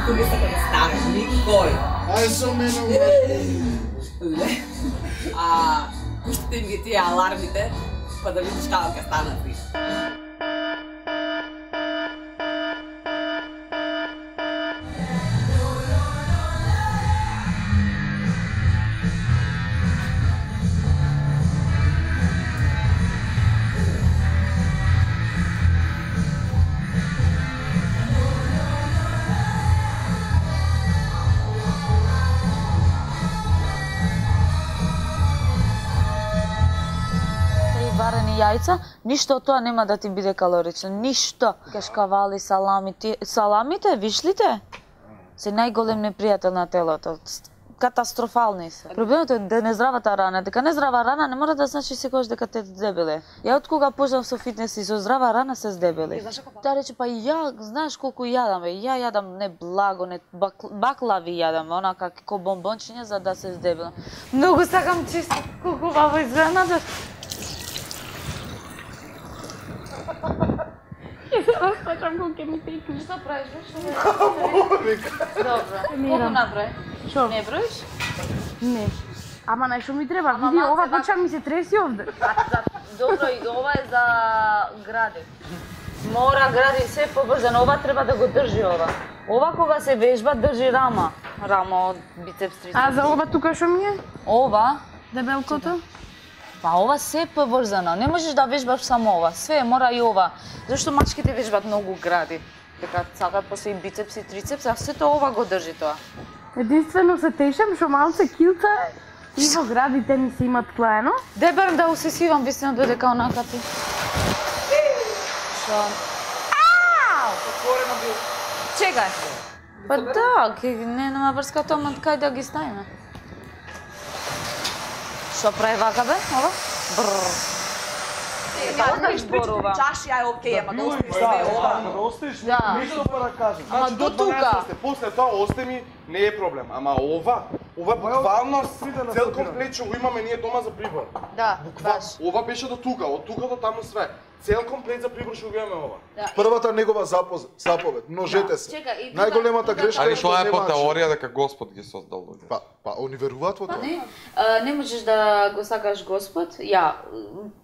Никој не сака да стане, никој. Ај со мене. Пуштите им ги тие алармите, па да видиш како ќе станат. Варени јајца, ништо од тоа нема да ти биде калорично, ништо. Кашкавали, саламите, вишлите, се најголем непријател на телото. Катастрофални се. Проблемот е да нездравата рана, дека нездрава рана не мора да значи секогаш дека те дебеле. Ја од кога почнав со фитнес и со здрава рана се здебели. Таа рече па ја, знаеш колку јадам бе, ја јадам не благо, не баклави јадам, онака како бомбончиња за да се здебелам. Многу сакам чисто, колку баба изгледам. Фачам колку ќе ми текне. Што правиш, бе? Што правиш? Добро. Колку направи? Шо? Не броиш? Не. Ама нај што ми треба, види, ова почна ми се треси овде. Добро, и ова е за гради. Мора гради се побрзано, ова треба да го држи ова. Ова кога се вежба држи рама. Рамо, бицепс, трицепс. А за ова тука што ми е? Ова? Дебелкото? Па ова се е поврзано, не можеш да вежбаш само ова, све мора и ова. Зашто мачките вежбат многу гради, дека сакат после и бицепс и трицепс, а сето ова го држи тоа. Единствено се тешам што малце килца и во градите ми се имат тлаено. Де барем да усесивам вистина додека онака ти. Шо? Ау! Отворено бил. Чекај. Па да, не нема врска тоа, ама кај да ги ставиме. Што прави вака бе, ова? Бррр. Да зборува. Чашија е окей, ама да оставиш све ова. Да оставиш Да. ништо па да кажеш. Ама до тука. После тоа остеми не е проблем, ама ова буквално цел комплет што го имаме ние дома за прибор. Да, баш. Ова беше до тука, од тука до таму све. Цел комплет за прибор што го имаме ова. Првата негова заповед, множете се. Чекај, и Најголемата грешка Али е што тоа е по немаш. теорија дека Господ ги создал луѓе. Па они веруваат во тоа. Не можеш да го сакаш Господ. Ја,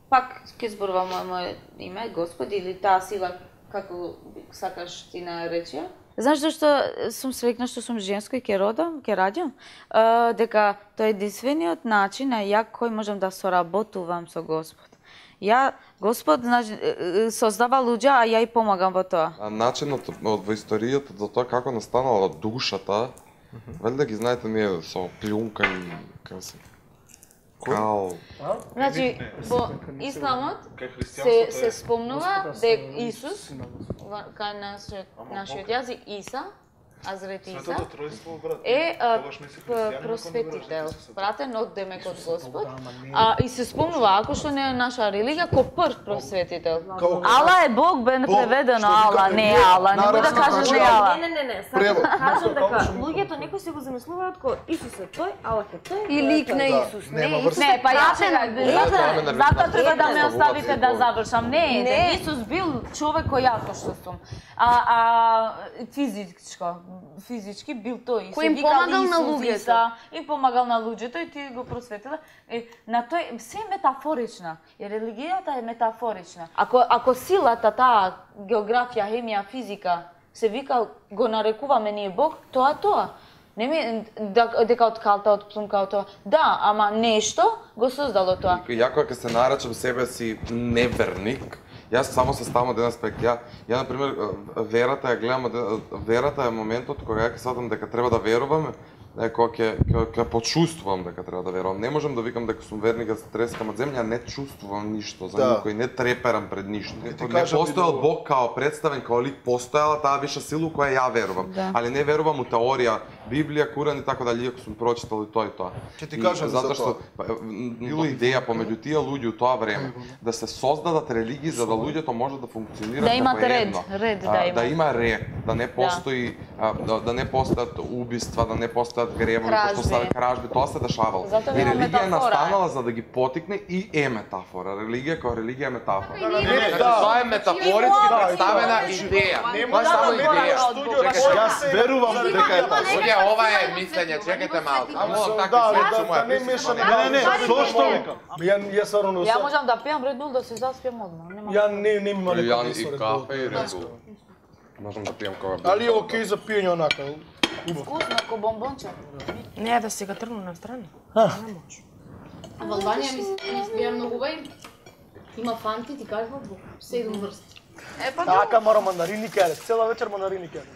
пак ќе зборувам моје име, Господ, или таа сила, како сакаш ти наречија. Знаеш зашто сум среќна што сум женско и ќе раѓам? Дека тоа е единствениот начин на ја кој можам да соработувам со Господ. Господ, значи, создава луѓе, а ја и помагам во тоа. А начинот во историјата за тоа како настанала душата, вели да ги знаете ние со плјунка и како се као. Значи, во Исламот се спомнува дека Исус, кај нашиот јазик Иса, Азрет Иса, е просветител, пратен од демек од Господ. И се спомнува, ако што не е наша религија, ко прв просветител. Ала е Бог, бе преведено Ала, не е Ала, не да кажеш не Ала. Не, сакам да кажам дека луѓето некои се го замислуваат ко Исус е тој, Аллах е тој. И лик на Исус, не Исус. Не, па ја затоа треба да ме оставите да завршам. Не, Исус бил човек кој јас што сум. Физички бил тој. Кој им помагал на луѓето. И помагал на луѓето и ти го просветила. На тој се е метафорична. И религијата е метафорична. Ако силата таа географија, хемија, физика се вика го нарекуваме ние Бог, тоа. Не ми дека од калта, од плунка, од тоа. Да, ама нешто го создало тоа. Ја кога ќе се наречам себе си неверник, јас само се ставам еден аспект. Ја на пример верата ја гледам, верата е моментот кога ја ќе сватам дека треба да верувам, кога ќе почувствувам дека треба да верувам. Не можам да викам дека сум верник, да се трескам од земја, не чувствувам ништо за никој, не треперам пред ништо. Не постоел Бог као представен, као лик, постоела таа виша сила која ја верувам. Али не верувам у теорија Библија, Куран и така дали, ако сум прочитал и тоа и тоа. Ќе ти кажам за затоа што била идеја помеѓу тие луѓе у тоа време да се создадат религии за да луѓето можат да функционираат Да имат како ред, едно. ред да има. Да има ред, да не постои да не постојат убиства, да не постојат гревови, што се кражби, тоа се дешавало. Затоа И има религија метафора. настанала за да ги потикне и е метафора. Религија како религија е метафора. Тоа е метафорички представена идеја. Тоа е само идеја. Јас верувам дека е така. Луѓе, ова е мислење, чекајте малку. Молам така Да не мешаме. Не, зошто? Ја стварно Ја можам да пијам Red Bull да се заспијам одма, нема. Ја не имам Јан и кафе и Red Bull. Можам да пијам кога. Али е окей за пиење онака. Вкусно, ко бомбонче. Не, да се го тргну на страна. Не може. В Албанија ми бија многу убави. Има фанти, ти кажува, 7 врсти. Така мора мандарини каде, цела вечер мандарини каде.